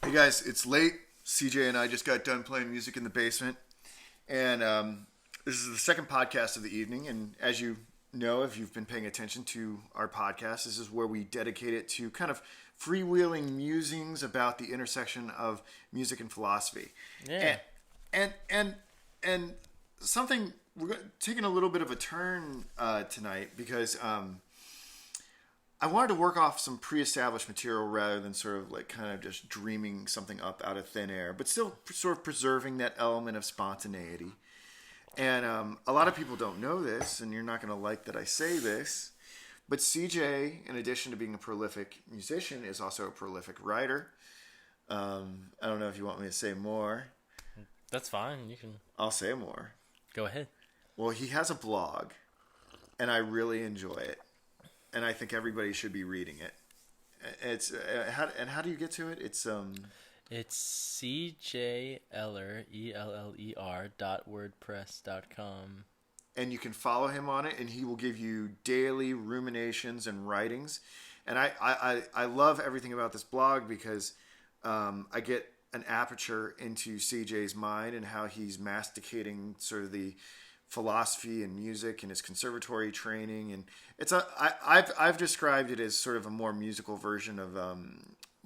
Hey guys, it's late. CJ and I just got done playing music in the basement, and this is the second podcast of the evening. And as you know, if you've been paying attention to our podcast, this is where we dedicate it to kind of freewheeling musings about the intersection of music and philosophy. Yeah. And something we're taking a little bit of a turn tonight because. I wanted to work off some pre-established material rather than sort of like kind of just dreaming something up out of thin air, but still sort of preserving that element of spontaneity. And a lot of people don't know this, and you're not going to like that I say this, but CJ, in addition to being a prolific musician, is also a prolific writer. I don't know if you want me to say more. That's fine. You can I'll say more. go ahead. Well, he has a blog, and I really enjoy it. And I think everybody should be reading it. It's how do you get to it? It's cjeller.wordpress.com. And you can follow him on it, and he will give you daily ruminations and writings. And I love everything about this blog because I get an aperture into CJ's mind and how he's masticating sort of the philosophy and music and his conservatory training, and I've described it as sort of a more musical version of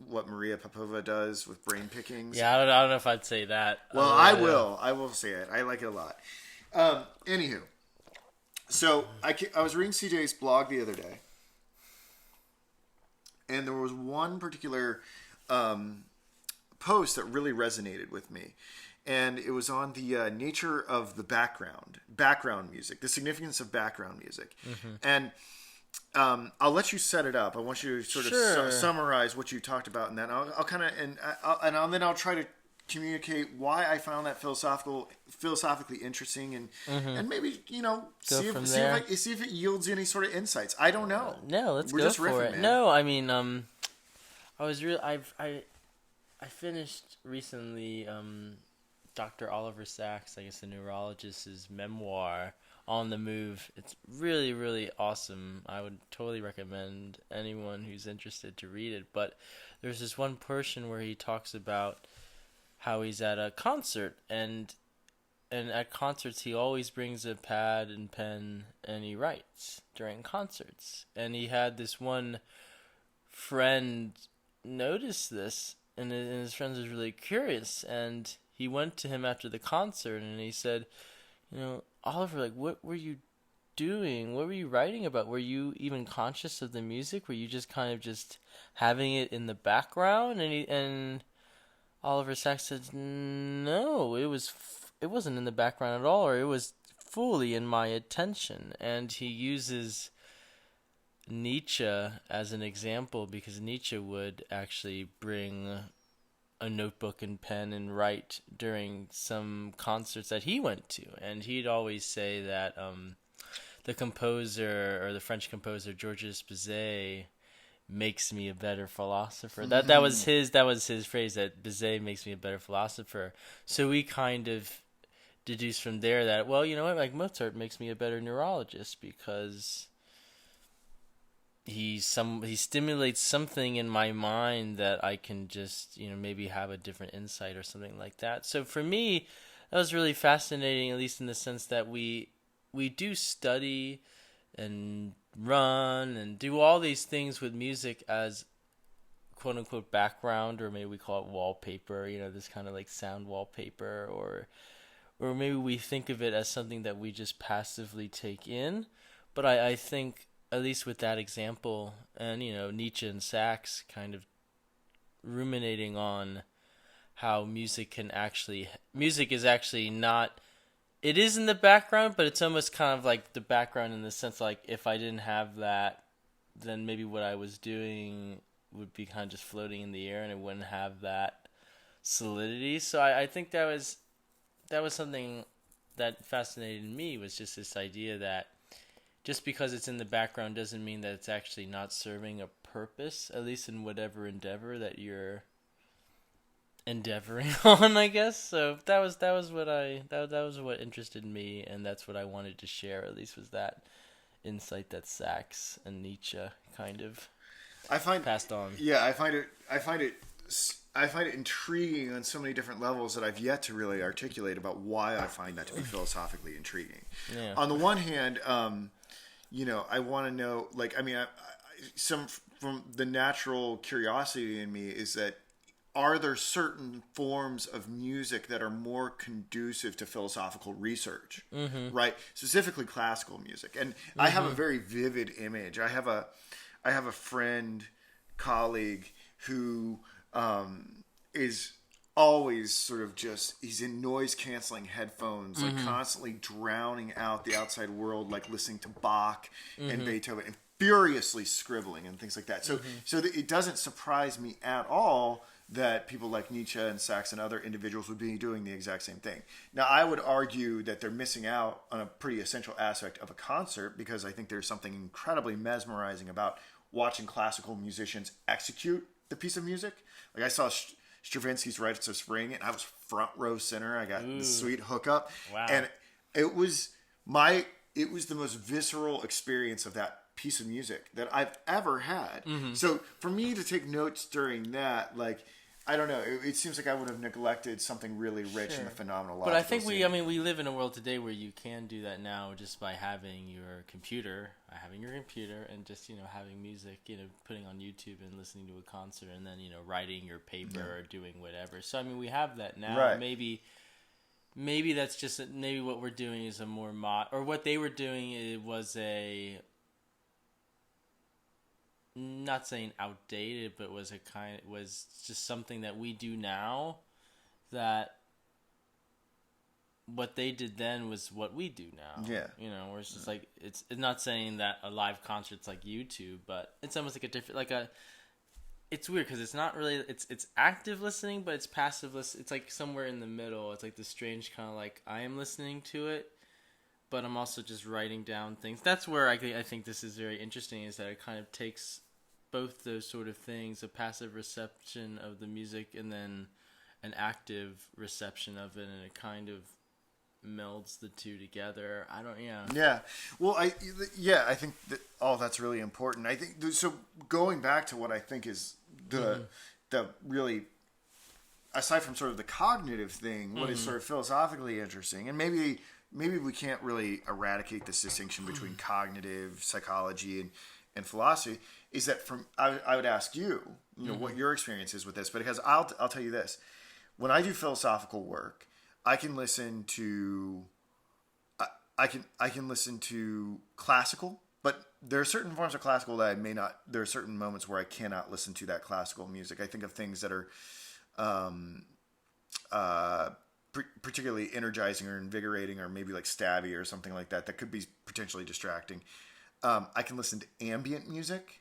what Maria Popova does with brain pickings. Yeah, I don't know if I'd say that. Well, I will say it. I like it a lot. Anywho, so I was reading CJ's blog the other day, and there was one particular post that really resonated with me. And it was on the nature of the background music, the significance of background music. Mm-hmm. And I'll let you set it up. I want you to sort of summarize what you talked about, and then I'll kind of then I'll try to communicate why I found that philosophically interesting, and and maybe see if it yields any sort of insights. I don't know. No, let's We're go just for riffing, it. man. No, I mean, I finished recently. Dr. Oliver Sacks, I guess the neurologist's memoir, On the Move. It's really, really awesome. I would totally recommend anyone who's interested to read it. But there's this one portion where he talks about how he's at a concert, and at concerts he always brings a pad and pen and he writes during concerts. And he had this one friend notice this, and his friend was really curious, and he went to him after the concert and he said, Oliver, like, what were you doing? What were you writing about? Were you even conscious of the music? Were you just kind of just having it in the background? And Oliver Sacks said, no, it wasn't in the background at all, or it was fully in my attention. And he uses Nietzsche as an example because Nietzsche would actually bring a notebook and pen and write during some concerts that he went to, and he'd always say that the composer, or the French composer Georges Bizet, makes me a better philosopher. Mm-hmm. That was his phrase, that Bizet makes me a better philosopher. So we kind of deduced from there that, well, you know what, like Mozart makes me a better neurologist because he stimulates something in my mind that I can just, maybe have a different insight or something like that. So for me, that was really fascinating, at least in the sense that we do study and run and do all these things with music as quote unquote background, or maybe we call it wallpaper, this kind of like sound wallpaper, or maybe we think of it as something that we just passively take in. But I think, at least with that example, and Nietzsche and Sacks kind of ruminating on how music is actually not, it is in the background, but it's almost kind of like the background in the sense like if I didn't have that, then maybe what I was doing would be kind of just floating in the air and it wouldn't have that solidity. So I think that was something that fascinated me, was just this idea that just because it's in the background doesn't mean that it's actually not serving a purpose, at least in whatever endeavor that you're endeavoring on, I guess. So that was what interested me, and that's what I wanted to share, at least, was that insight that Sacks and Nietzsche kind of passed on. Yeah, I find it I find it intriguing on so many different levels that I've yet to really articulate about why I find that to be philosophically intriguing. Yeah. On the one hand, I want to know, like, I mean, some from the natural curiosity in me is that are there certain forms of music that are more conducive to philosophical research, right? Specifically classical music. And I have a very vivid image. I have a friend, colleague who is always sort of he's in noise canceling headphones, like constantly drowning out the outside world, like listening to Bach and Beethoven and furiously scribbling and things like that. So it doesn't surprise me at all that people like Nietzsche and Sachs and other individuals would be doing the exact same thing. Now, I would argue that they're missing out on a pretty essential aspect of a concert, because I think there's something incredibly mesmerizing about watching classical musicians execute the piece of music. Like, I saw Stravinsky's Rites of Spring, and I was front row center. I got the sweet hookup. Wow. And it was the most visceral experience of that piece of music that I've ever had. So for me to take notes during that, like, I don't know, it seems like I would have neglected something really rich in the phenomenological But I think scene. we live in a world today where you can do that now just by having your computer, and just, having music, putting on YouTube and listening to a concert, and then, writing your paper or doing whatever. So, I mean, we have that now. Right. Maybe that's just, maybe what we're doing is a more or what they were doing, it was not saying outdated, but was just something that we do now, that what they did then was what we do now. Yeah. Where it's just like, it's not saying that a live concert's like YouTube, but it's almost like a different, it's weird because it's not really, it's active listening, but it's passive listening. It's like somewhere in the middle. It's like this strange kind of like, I am listening to it, but I'm also just writing down things. That's where I think this is very interesting, is that it kind of takes both those sort of things, a passive reception of the music and then an active reception of it, and it kind of melds the two together. Yeah. Well, I think that that's really important. I think so. Going back to what I think is the really, aside from sort of the cognitive thing, what is sort of philosophically interesting, and maybe we can't really eradicate this distinction between cognitive psychology and philosophy, is that I would ask you, what your experience is with this, because I'll tell you this: when I do philosophical work, I can listen to classical, but there are certain forms of classical that I may not. There are certain moments where I cannot listen to that classical music. I think of things that are particularly energizing or invigorating, or maybe like stabby or something like that could be potentially distracting. I can listen to ambient music.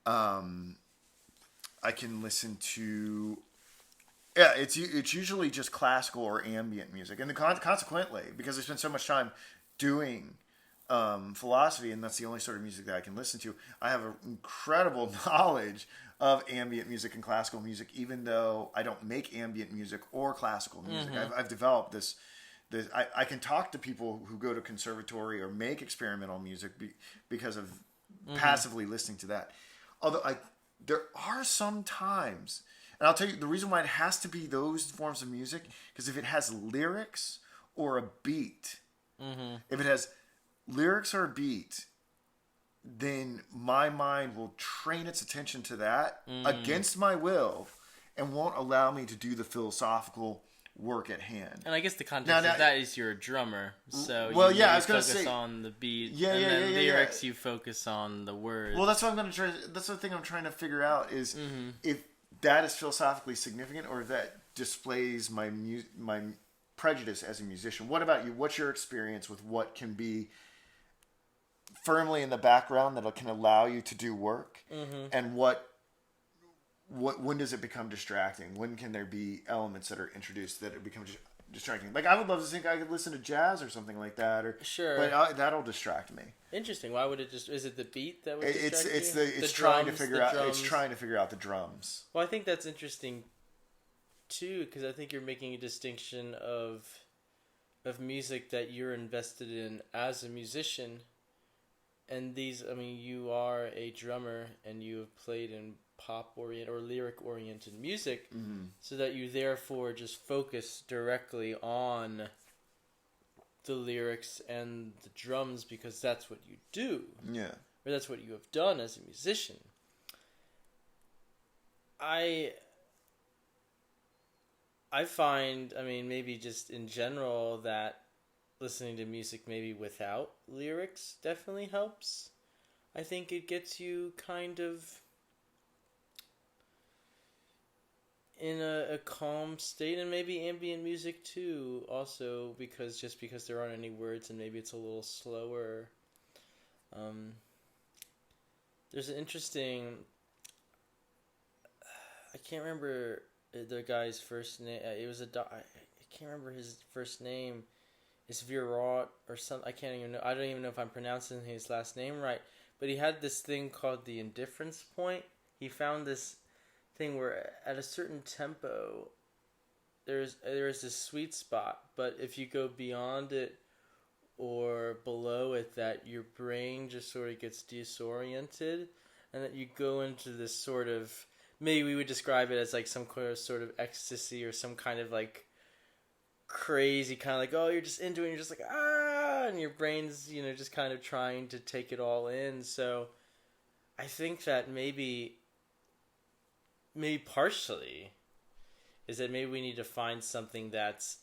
I can listen to, it's usually just classical or ambient music, and consequently, because I spend so much time doing philosophy, and that's the only sort of music that I can listen to, I have an incredible knowledge of ambient music and classical music, even though I don't make ambient music or classical music. I've developed this. I can talk to people who go to conservatory or make experimental music because of passively listening to that. Although there are some times, and I'll tell you the reason why it has to be those forms of music, because if it has lyrics or a beat, if it has lyrics or a beat, then my mind will train its attention to that against my will, and won't allow me to do the philosophical work at hand. And I guess the context of that is you're a drummer, so I was you gonna focus say, on the beat, and then lyrics you focus on the words. Well, that's what I'm going to try. That's the thing I'm trying to figure out is if that is philosophically significant, or if that displays my prejudice as a musician. What about you? What's your experience with what can be firmly in the background that can allow you to do work, and when does it become distracting? When can there be elements that are introduced that it becomes distracting? Like, I would love to think I could listen to jazz or something like that, sure, but that'll distract me. Interesting. Why would it just? Is it the beat that would distract you? It's trying to figure out. It's trying to figure out the drums. Well, I think that's interesting too, because I think you're making a distinction of music that you're invested in as a musician, and these. I mean, you are a drummer, and you have played in pop oriented or lyric oriented music, Mm-hmm. so that you therefore just focus directly on the lyrics and the drums because that's what you do, Yeah. or that's what you have done as a musician. I find, I mean, maybe just in general, that listening to music maybe without lyrics definitely helps. I think it gets you kind of in a calm state, and maybe ambient music too, also, because there aren't any words and maybe it's a little slower. There's an interesting, I can't remember the guy's first name. It was I can't remember his first name. It's Virot or something. I can't even know. I don't even know if I'm pronouncing his last name right. But he had this thing called the indifference point. He found this thing where at a certain tempo, there is this sweet spot. But if you go beyond it or below it, that your brain just sort of gets disoriented, and that you go into this sort of, maybe we would describe it as like some kind of sort of ecstasy or some kind of like crazy kind of like, oh, you're just into it and you're just like, ah, and your brain's, just kind of trying to take it all in. So I think that maybe partially is that maybe we need to find something that's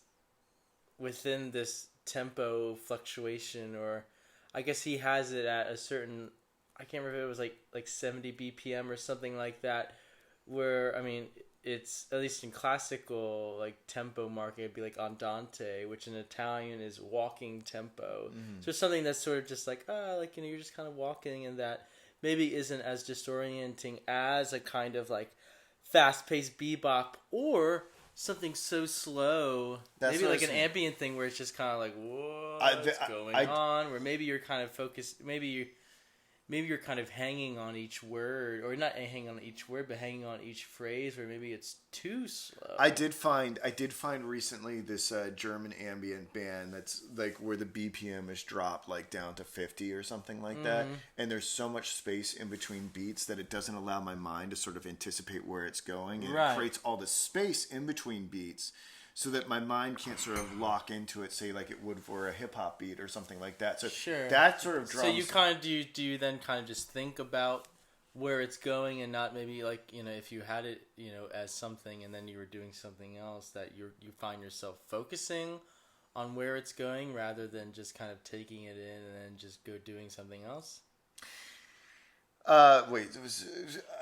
within this tempo fluctuation, or I guess he has it at a certain, I can't remember if it was like 70 BPM or something like that, where, I mean, it's, at least in classical like tempo marking, it'd be like andante, which in Italian is walking tempo. Mm-hmm. So something that's sort of just like, you're just kind of walking, and that maybe isn't as disorienting as a kind of like fast-paced bebop, or something so slow, That's maybe what I like was an saying. ambient thing where it's just kind of like, what's going on? Where maybe you're kind of focused, maybe you're kind of hanging on each word, or not hanging on each word, but hanging on each phrase, where maybe it's too slow. I did find recently this German ambient band that's like where the BPM is dropped like down to 50 or something like that, and there's so much space in between beats that it doesn't allow my mind to sort of anticipate where it's going, and it creates all this space in between beats so that my mind can't sort of lock into it, say like it would for a hip hop beat or something like that. So that sort of drums. So you kind of do you then kind of just think about where it's going, and not maybe like, if you had it, as something and then you were doing something else, that you find yourself focusing on where it's going rather than just kind of taking it in and then just go doing something else? Wait, it was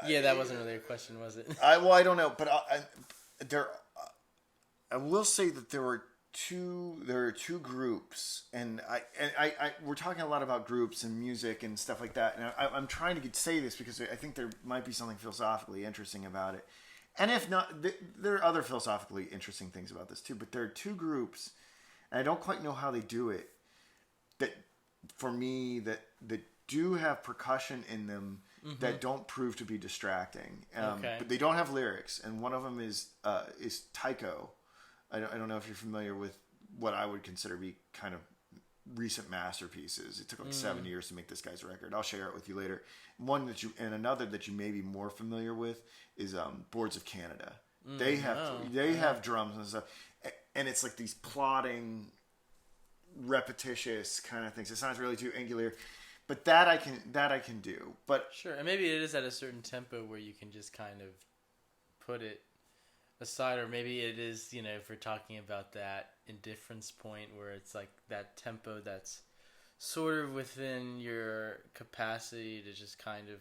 that wasn't really a question, was it? I don't know, but I will say that there are two groups, and I we're talking a lot about groups and music and stuff like that, and I'm trying to say this because I think there might be something philosophically interesting about it, and if not, there are other philosophically interesting things about this too. But there are two groups, and I don't quite know how they do it. That for me that do have percussion in them that don't prove to be distracting, but they don't have lyrics, and one of them is taiko. I don't know if you're familiar with what I would consider to be kind of recent masterpieces. It took like 7 years to make this guy's record. I'll share it with you later. Another that you may be more familiar with is Boards of Canada. They have drums and stuff, and it's like these plodding, repetitious kind of things. It sounds really too angular, but that I can do. But sure, and maybe it is at a certain tempo where you can just kind of put it aside, or maybe it is, if we're talking about that indifference point where it's like that tempo that's sort of within your capacity to just kind of,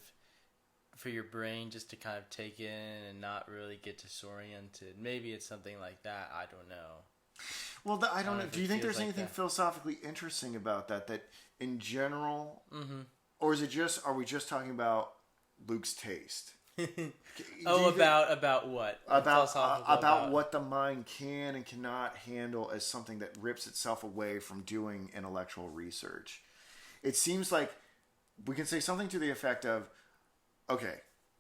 for your brain just to kind of take in and not really get disoriented. Maybe it's something like that. I don't know. Well, I don't know. Do you think there's anything philosophically interesting about that in general, or is it just, are we just talking about Luke's taste? About what? About what the mind can and cannot handle as something that rips itself away from doing intellectual research. It seems like we can say something to the effect of, okay,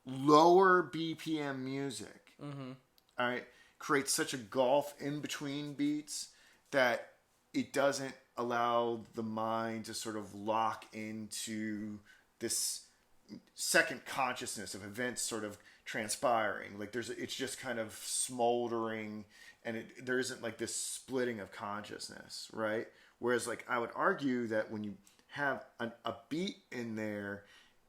lower BPM music, all right, creates such a gulf in between beats that it doesn't allow the mind to sort of lock into this second consciousness of events sort of transpiring. Like it's just kind of smoldering, and there isn't like this splitting of consciousness, right? Whereas like I would argue that when you have a beat in there,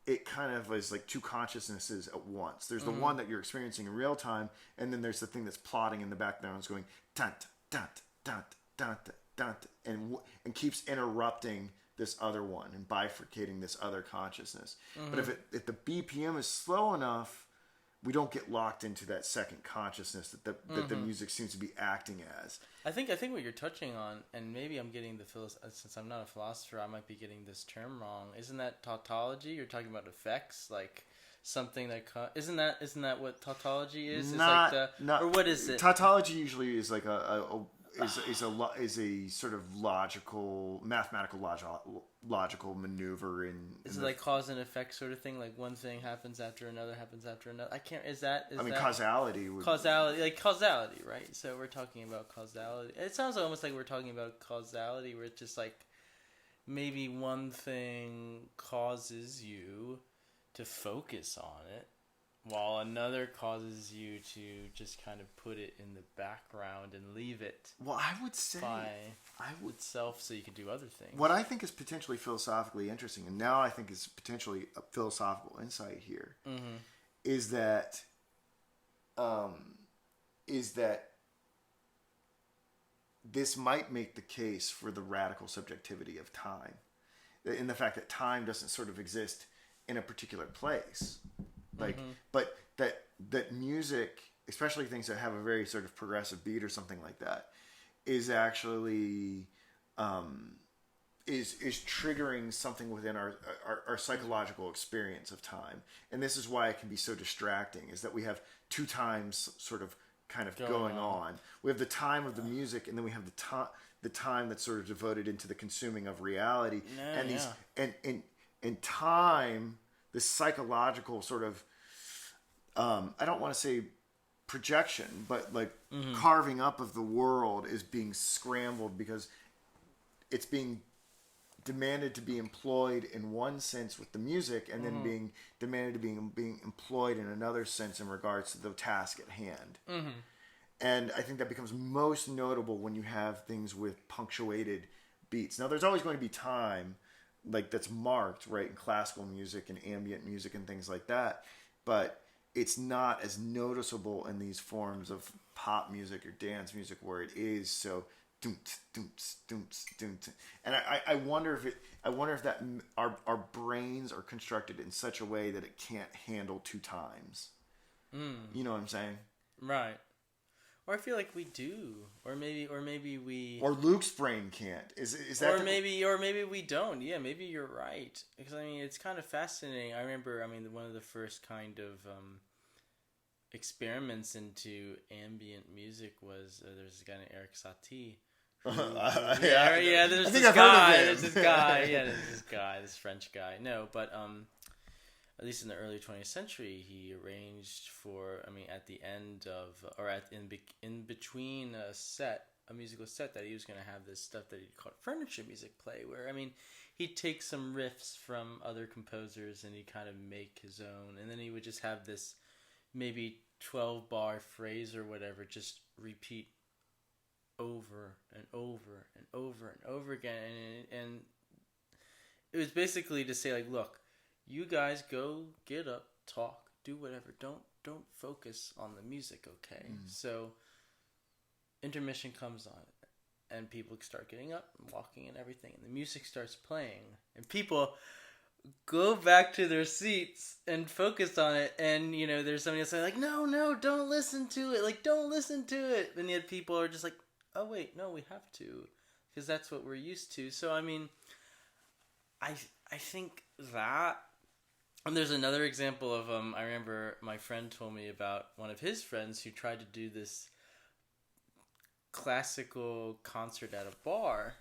it kind of is like two consciousnesses at once. There's the one that you're experiencing in real time, and then there's the thing that's plotting in the background. It's going dun dun dun dun dun, and keeps interrupting this other one and bifurcating this other consciousness. But if the BPM is slow enough, we don't get locked into that second consciousness that the music seems to be acting as. I think what you're touching on, and maybe I'm getting since I'm not a philosopher, I might be getting this term wrong. Isn't that tautology? You're talking about effects, like something that isn't that what tautology is? Not, or what is it? Tautology usually is like is a sort of mathematical logical maneuver in. Is it like cause and effect sort of thing? Like one thing happens after another happens after another. I can't. Causality. Causality, right? So we're talking about causality. It sounds almost like we're talking about causality, where it's just like maybe one thing causes you to focus on it, while another causes you to just kind of put it in the background and leave it. Well, I would say itself, so you can do other things. What I think is potentially philosophically interesting, and now I think is potentially a philosophical insight here, is that this might make the case for the radical subjectivity of time, in the fact that time doesn't sort of exist in a particular place. Like, but that music, especially things that have a very sort of progressive beat or something like that, is actually is triggering something within our psychological experience of time. And this is why it can be so distracting, is that we have two times sort of kind of going on. We have the time of the music, and then we have the time that's sort of devoted into the consuming of reality. And time, this psychological sort of I don't want to say projection, but like carving up of the world is being scrambled because it's being demanded to be employed in one sense with the music, and then being demanded to being employed in another sense in regards to the task at hand. And I think that becomes most notable when you have things with punctuated beats. Now, there's always going to be time like that's marked, right, in classical music and ambient music and things like that, but it's not as noticeable in these forms of pop music or dance music where it is so doomts, doomts, doomts, doomts. And I wonder if that our brains are constructed in such a way that it can't handle two times. You know what I'm saying? Right. Or I feel like we do, or maybe we. Or Luke's brain can't. Is that? Or maybe we don't. Yeah, maybe you're right. Because I mean, it's kind of fascinating. I remember. I mean, one of the first kind of experiments into ambient music was there's this guy named Eric Satie. There's this French guy. No, but at least in the early 20th century, he arranged for, at the end of, or in between a musical set, that he was going to have this stuff that he called furniture music play, where, he'd take some riffs from other composers and he'd kind of make his own, and then he would just have this maybe 12-bar phrase or whatever just repeat over and over and over and over again, and it was basically to say, like, look, you guys go, get up, talk, do whatever. Don't focus on the music, okay? So intermission comes on, and people start getting up and walking and everything, and the music starts playing, and people go back to their seats and focus on it, and there's somebody else saying, like, no, don't listen to it, like, don't listen to it, and yet people are just like, oh wait, no, we have to, because that's what we're used to. So I think that. And there's another example of I remember my friend told me about one of his friends who tried to do this classical concert at a bar,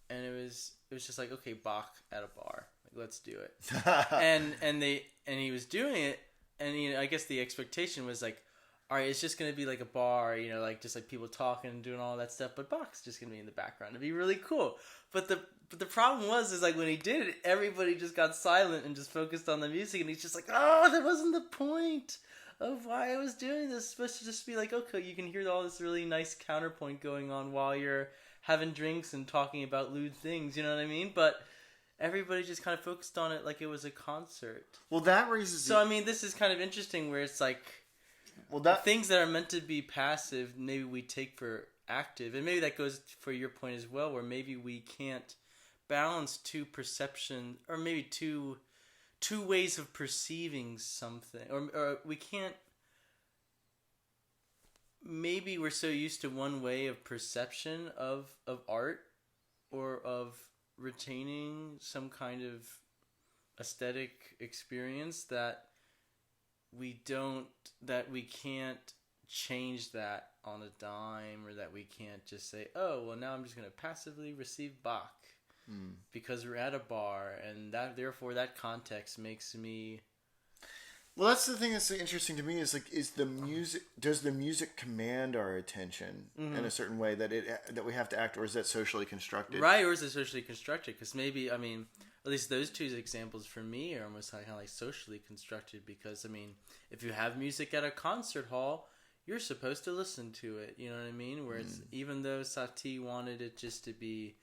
and it was just like, okay, Bach at a bar, like, let's do it. and he was doing it, and I guess the expectation was like, all right, it's just gonna be like a bar, like just like people talking and doing all that stuff, but Bach's just gonna be in the background. It'd be really cool. But the problem is like when he did it, everybody just got silent and just focused on the music, and he's just like, oh, that wasn't the point. of why I was doing this. It's supposed to just be like, okay, you can hear all this really nice counterpoint going on while you're having drinks and talking about lewd things, you know what I mean? But everybody just kind of focused on it like it was a concert. Well, that raises... So, I mean, this is kind of interesting where it's like, well, that things that are meant to be passive, maybe we take for active. And maybe that goes for your point as well, where maybe we can't balance two perception, or maybe two ways of perceiving something. Or we can't... Maybe we're so used to one way of perception of art, or of retaining some kind of aesthetic experience, that we can't change that on a dime, or that we can't just say, oh, well, now I'm just going to passively receive Bach because we're at a bar, and that therefore that context makes me... Well, that's the thing that's interesting to me is like, does the music command our attention in a certain way that we have to act, or is that socially constructed? Right, or is it socially constructed? Because maybe, I mean, at least those two examples for me are almost kind of like socially constructed, because, I mean, if you have music at a concert hall, you're supposed to listen to it, you know what I mean? Where it's, even though Satie wanted it just to be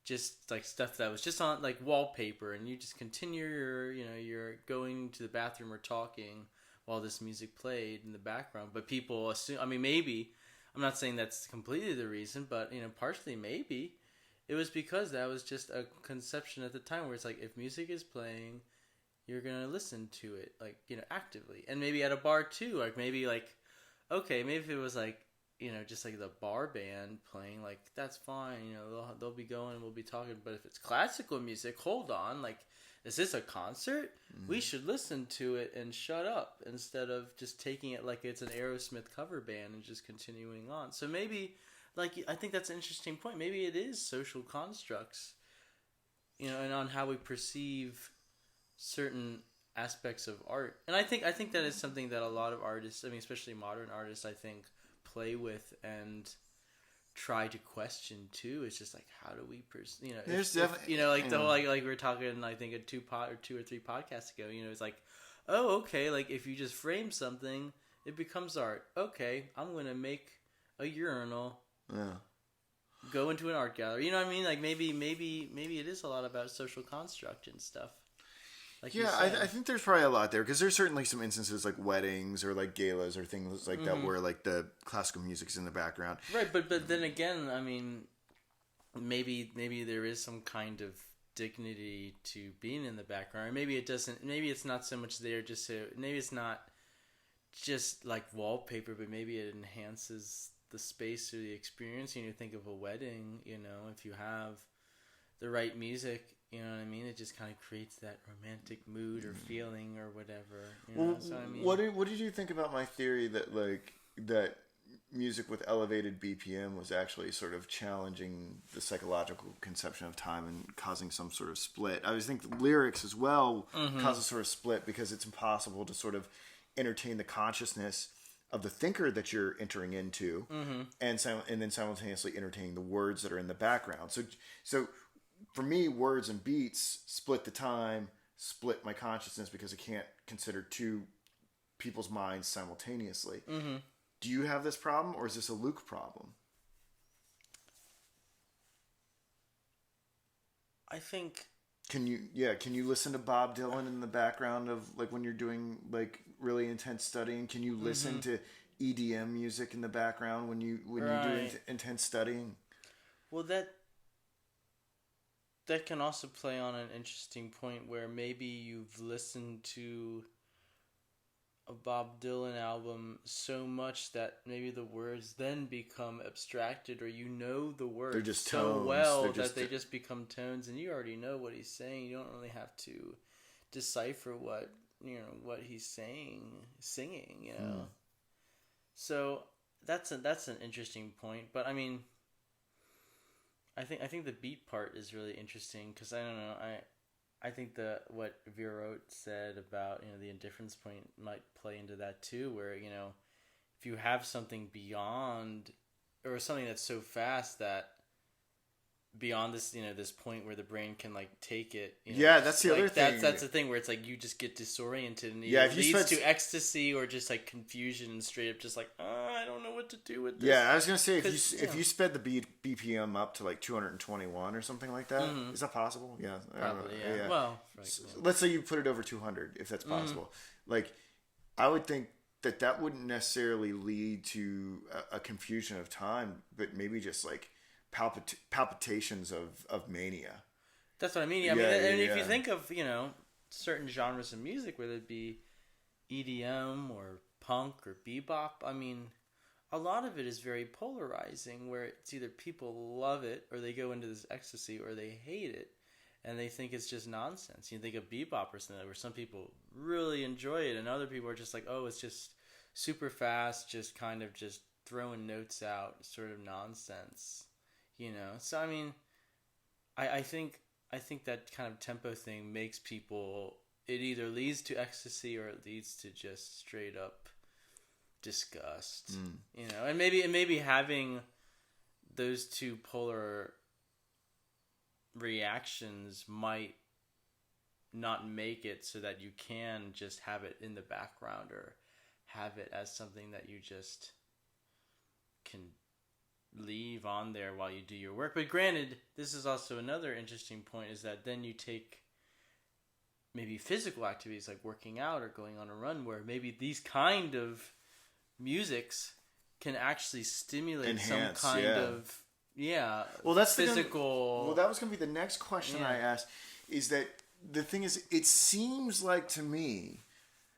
just like stuff that was just on like wallpaper, and you just continue you're going to the bathroom or talking while this music played in the background, but people assume, I mean, maybe, I'm not saying that's completely the reason, but partially maybe it was because that was just a conception at the time, where it's like, if music is playing, you're gonna listen to it like actively. And maybe at a bar too, like maybe like, okay, maybe if it was like just like the bar band playing, like, that's fine, they'll be going and we'll be talking. But if it's classical music, hold on, like, is this a concert? We should listen to it and shut up, instead of just taking it like it's an Aerosmith cover band and just continuing on. So maybe, like, I think that's an interesting point. Maybe it is social constructs, and on how we perceive certain aspects of art. And I think that is something that a lot of artists, I mean, especially modern artists, I think, play with and try to question too. It's just like, how do we there's definitely the whole like we were talking, I think, two or three podcasts ago, it's like, oh, okay, like, if you just frame something, it becomes art. Okay, I'm gonna make a urinal go into an art gallery, you know what I mean? Like, maybe it is a lot about social construct and stuff. Like, yeah, I think there's probably a lot there, because there's certainly some instances like weddings or like galas or things like that where like the classical music's in the background. Right, but then again, I mean, maybe there is some kind of dignity to being in the background. Or maybe it doesn't. Maybe it's not so much there. Maybe it's not just like wallpaper, but maybe it enhances the space or the experience. You think of a wedding. If you have the right music, you know what I mean? It just kind of creates that romantic mood or feeling or whatever. So, I mean, what did you think about my theory that music with elevated BPM was actually sort of challenging the psychological conception of time and causing some sort of split? I always think the lyrics as well cause a sort of split, because it's impossible to sort of entertain the consciousness of the thinker that you're entering into, and then simultaneously entertaining the words that are in the background. So for me, words and beats split the time, split my consciousness, because I can't consider two people's minds simultaneously. Do you have this problem, or is this a Luke problem? I think... Can you listen to Bob Dylan in the background of, like, when you're doing, like, really intense studying? Can you listen to EDM music in the background when you do intense studying? Well, that can also play on an interesting point, where maybe you've listened to a Bob Dylan album so much that maybe the words then become abstracted, or the words they're just so tones. well that they just become tones, and you already know what he's saying. You don't really have to decipher what he's singing. So that's an interesting point. But I mean, I think the beat part is really interesting, because I don't know, I think what Vero said about the indifference point might play into that too, where if you have something beyond, or something that's so fast that beyond this, this point where the brain can like take it. Yeah, that's the other thing. That's the thing where it's like you just get disoriented, and if it leads to ecstasy or just like confusion and straight up just like, I don't know what to do with this. Yeah, I was gonna say if you sped the BPM up to like 221 or something like that, is that possible? Yeah, probably. Yeah. Well, let's say you put it over 200 if that's possible. Like, I would think that wouldn't necessarily lead to a confusion of time, but maybe just like palpitations of mania. That's what I mean. If you think of certain genres of music, whether it be EDM or punk or bebop, I mean, a lot of it is very polarizing, where it's either people love it or they go into this ecstasy, or they hate it and they think it's just nonsense. You think of bebop or something where some people really enjoy it and other people are just like, oh, it's just super fast, just kind of just throwing notes out, sort of nonsense. So I mean, I think that kind of tempo thing makes people, it either leads to ecstasy or it leads to just straight up disgust. And maybe having those two polar reactions might not make it so that you can just have it in the background or have it as something that you just can leave on there while you do your work. But granted, this is also another interesting point, is that then you take maybe physical activities like working out or going on a run, where maybe these kind of musics can actually stimulate Enhance, some kind of well, that's physical. Well, that was going to be the next question I asked. Is that the thing is, it seems like to me.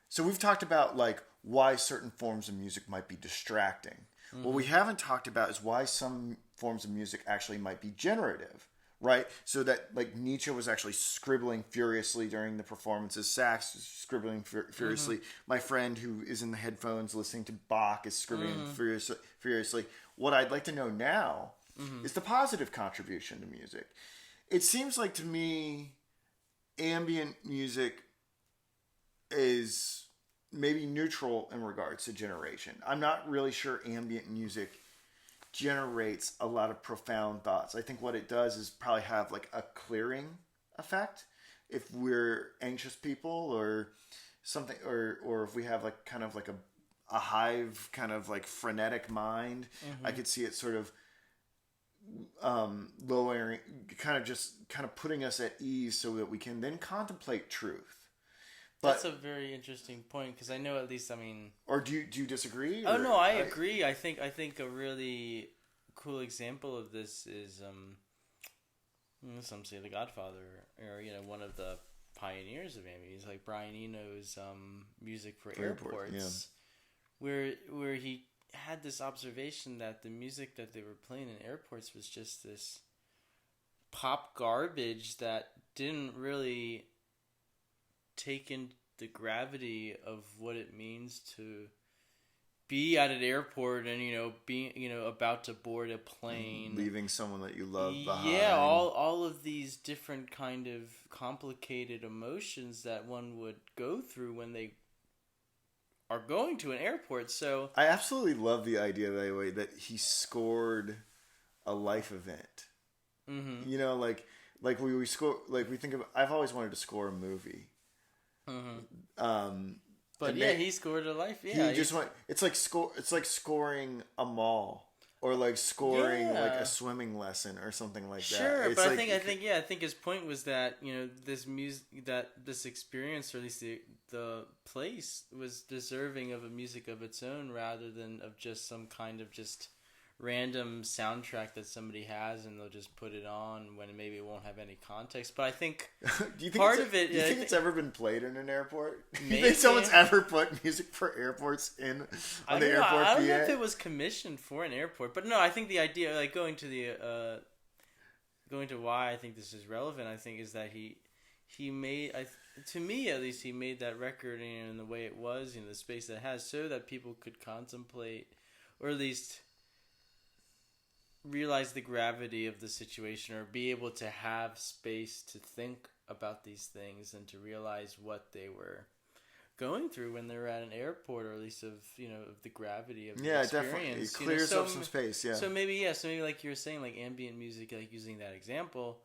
So we've talked about like why certain forms of music might be distracting. What we haven't talked about is why some forms of music actually might be generative, right? So that like Nietzsche was actually scribbling furiously during the performances. Sax is scribbling furiously. My friend who is in the headphones listening to Bach is scribbling furiously. What I'd like to know now is the positive contribution to music. It seems like to me, ambient music is maybe neutral in regards to generation. I'm not really sure ambient music generates a lot of profound thoughts. I think what it does is probably have like a clearing effect if we're anxious people or something, or if we have like kind of like a hive kind of like frenetic mind. I could see it sort of lowering, kind of putting us at ease so that we can then contemplate truth. That's a very interesting point, because I know, at least, I mean... Or do you disagree? Oh, no, I agree. I think a really cool example of this is, some say The Godfather, or, one of the pioneers of ambient. He's like Brian Eno's music for airports, where he had this observation that the music that they were playing in airports was just this pop garbage that didn't really take in the gravity of what it means to be at an airport and being about to board a plane, leaving someone that you love behind. Yeah, all of these different kind of complicated emotions that one would go through when they are going to an airport. So I absolutely love the idea that he scored a life event. Like we score, like we think of. I've always wanted to score a movie. But he scored a life. Yeah, he just went. It's like scoring a mall, or like scoring like a swimming lesson or something like that. Sure, but I think his point was that this music, that this experience, or at least the place, was deserving of a music of its own rather than of just some kind of just random soundtrack that somebody has and they'll just put it on when maybe it won't have any context. But I think do you think it's ever been played in an airport? Maybe. Do you think someone's ever put music for airports on the airport? I don't know if it was commissioned for an airport, but no, I think the idea, like going to why I think this is relevant, I think, is that he made, to me at least, he made that record in the way it was, the space that it has, so that people could contemplate, or at least realize the gravity of the situation, or be able to have space to think about these things and to realize what they were going through when they're at an airport, or at least of of the gravity of the Yeah, experience. definitely. It clears up some space. Yeah. So maybe like you were saying, like ambient music, like using that example,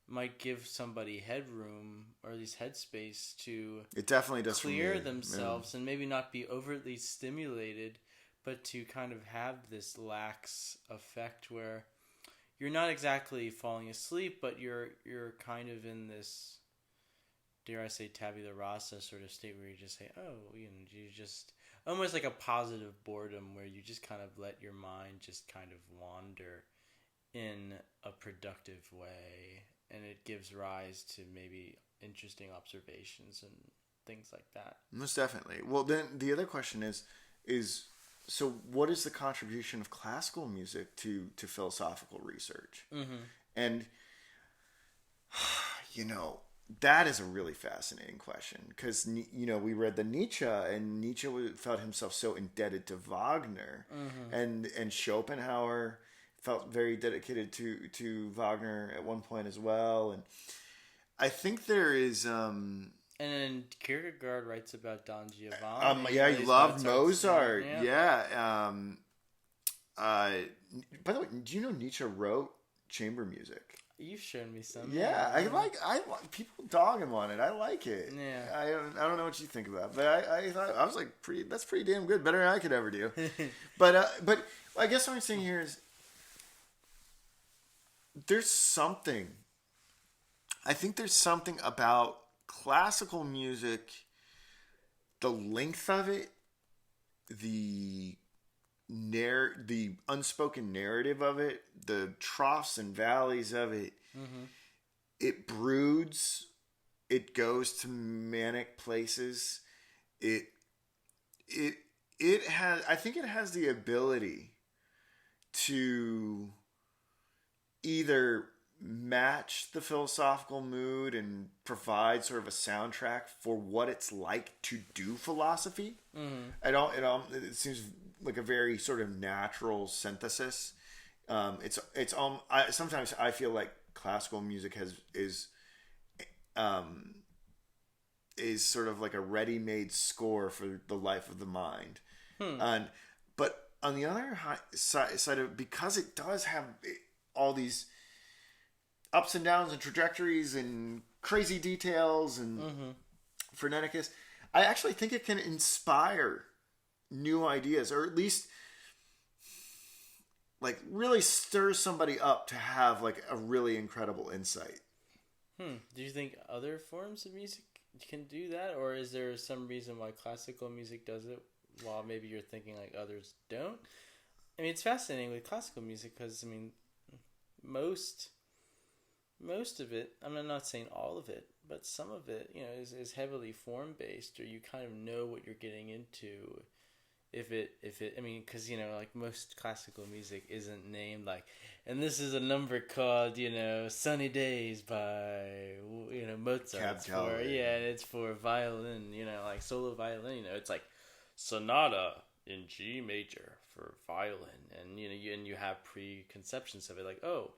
might give somebody headroom or at least headspace to it definitely does clear themselves and maybe not be overtly stimulated, but to kind of have this lax effect where you're not exactly falling asleep, but you're kind of in this, dare I say, tabula rasa sort of state where you just say, oh, you just almost like a positive boredom where you just kind of let your mind just kind of wander in a productive way, and it gives rise to maybe interesting observations and things like that. Most definitely. Well, then the other question is so what is the contribution of classical music to philosophical research? Mm-hmm. And that is a really fascinating question because we read the Nietzsche, and Nietzsche felt himself so indebted to Wagner, Mm-hmm. and Schopenhauer felt very dedicated to Wagner at one point as well. And I think there is And then Kierkegaard writes about Don Giovanni. yeah, he loved Mozart. Yeah. By the way, do you know Nietzsche wrote chamber music? You've shown me some. Yeah, I like people dog him on it. I like it. Yeah. I don't know what you think about, but I thought I was like that's pretty damn good, better than I could ever do. but I guess what I'm saying here is I think there's something about classical music, the length of it, the unspoken narrative of it, the troughs and valleys of it. Mm-hmm. It broods. It goes to manic places. It has. I think it has the ability to either match the philosophical mood and provide sort of a soundtrack for what it's like to do philosophy. Mm-hmm. It seems like a very sort of natural synthesis. Sometimes I feel like classical music is sort of like a ready-made score for the life of the mind. But on the other side of, because it does have all these ups and downs and trajectories and crazy details and freneticness, I actually think it can inspire new ideas, or at least like really stir somebody up to have like a really incredible insight. Do you think other forms of music can do that, or is there some reason why classical music does it while maybe you're thinking like others don't? I mean, it's fascinating with classical music because, I mean, most of it, I'm not saying all of it, but some of it, is heavily form based, or you kind of know what you're getting into. If it, I mean, because, like most classical music isn't named like, and this is a number called, Sunny Days by, Mozart. And it's for violin, like solo violin, it's like Sonata in G major for violin. And, you have preconceptions of it, like, oh,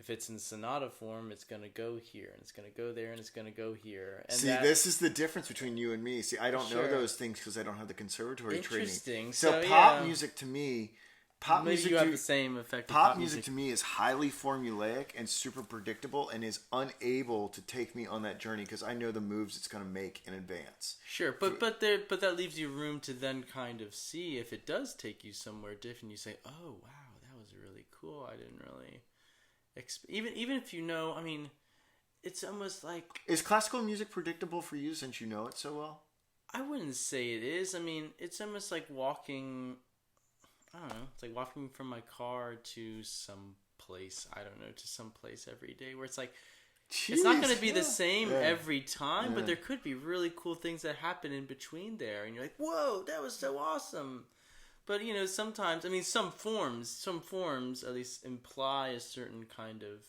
if it's in sonata form, it's going to go here, and it's going to go there, and it's going to go here. And this is the difference between you and me. See, I don't know those things because I don't have the conservatory training. Interesting. So pop music to me, maybe you have the same effect. Pop music to me is highly formulaic and super predictable, and is unable to take me on that journey because I know the moves it's going to make in advance. Sure, but that leaves you room to then kind of see if it does take you somewhere different. You say, oh wow, that was really cool. I didn't really. Even if I mean, it's almost like... Is classical music predictable for you since you know it so well? I wouldn't say it is. I mean, it's almost like walking... I don't know. It's like walking from my car to some place. I don't know, to some place every day where it's like... Jeez, it's not going to be the same every time, but there could be really cool things that happen in between there. And you're like, whoa, that was so awesome. But, sometimes, I mean, some forms at least imply a certain kind of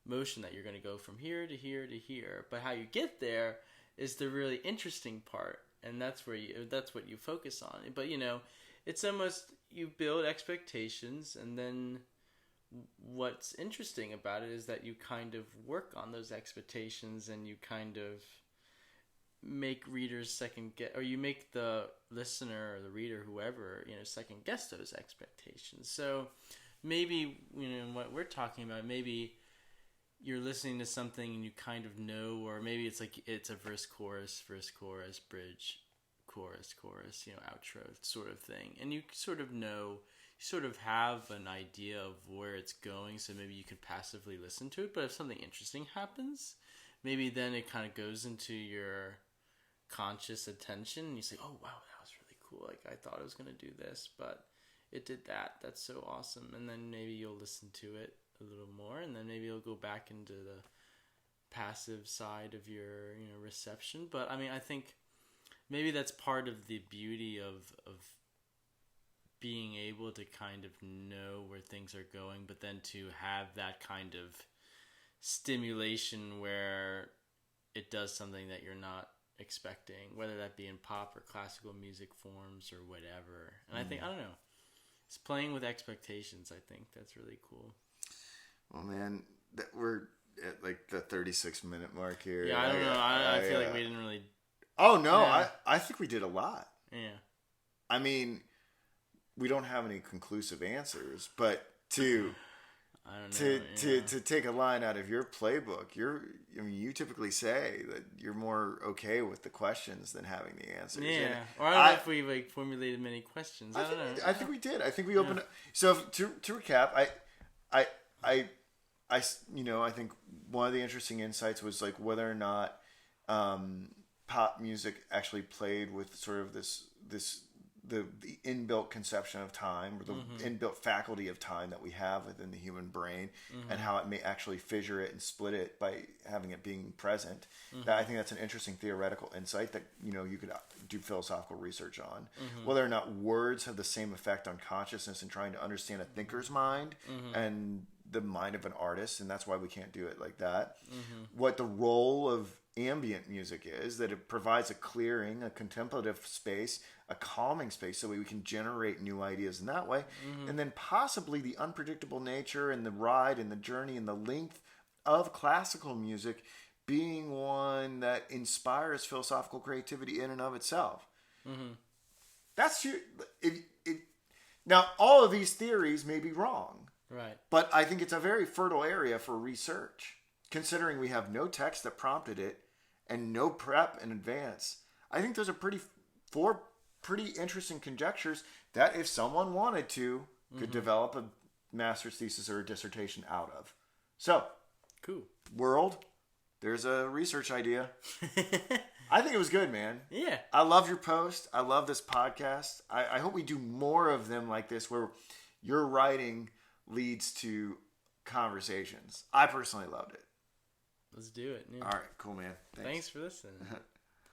motion that you're going to go from here to here to here. But how you get there is the really interesting part, and that's what you focus on. But, it's almost, you build expectations, and then what's interesting about it is that you kind of work on those expectations, and you kind of make readers second guess, or you make the listener or the reader, whoever, second guess those expectations. So maybe, what we're talking about, maybe you're listening to something and you kind of know, or maybe it's like it's a verse, chorus, bridge, chorus, outro sort of thing. And you sort of know, you sort of have an idea of where it's going, so maybe you could passively listen to it. But if something interesting happens, maybe then it kind of goes into your conscious attention and you say, oh wow, that was really cool, like I thought I was going to do this, but it did that. That's so awesome. And then maybe you'll listen to it a little more, and then maybe you'll go back into the passive side of your reception. But I mean, I think maybe that's part of the beauty of being able to kind of know where things are going, but then to have that kind of stimulation where it does something that you're not expecting, whether that be in pop or classical music forms or whatever. And I think, I don't know, it's playing with expectations. I think that's really cool. Well, man, we're at like the 36-minute mark here. Yeah, I don't know. I feel like we didn't really... Oh, no. Yeah. I think we did a lot. Yeah. I mean, we don't have any conclusive answers, but to take a line out of your playbook, you typically say that you're more okay with the questions than having the answers. Yeah. Or I don't know if we formulated many questions. I don't know. I think we did. I think we opened up. So to recap, I think one of the interesting insights was like whether or not pop music actually played with sort of the inbuilt conception of time, or the inbuilt faculty of time that we have within the human brain, and how it may actually fissure it and split it by having it being present. I think that's an interesting theoretical insight that you could do philosophical research on. Whether or not words have the same effect on consciousness in trying to understand a thinker's mind and the mind of an artist, and that's why we can't do it like that. What the role of ambient music is, that it provides a clearing, a contemplative space, a calming space, so we can generate new ideas in that way. And then possibly the unpredictable nature and the ride and the journey and the length of classical music being one that inspires philosophical creativity in and of itself. That's now, all of these theories may be wrong. Right. But I think it's a very fertile area for research, considering we have no text that prompted it and no prep in advance. I think those are four pretty interesting conjectures that, if someone wanted to, could develop a master's thesis or a dissertation out of. So, cool. World, there's a research idea. I think it was good, man. Yeah. I love your post. I love this podcast. I hope we do more of them like this, where your writing leads to conversations. I personally loved it. Let's do it. Yeah. All right, cool, man. Thanks for listening.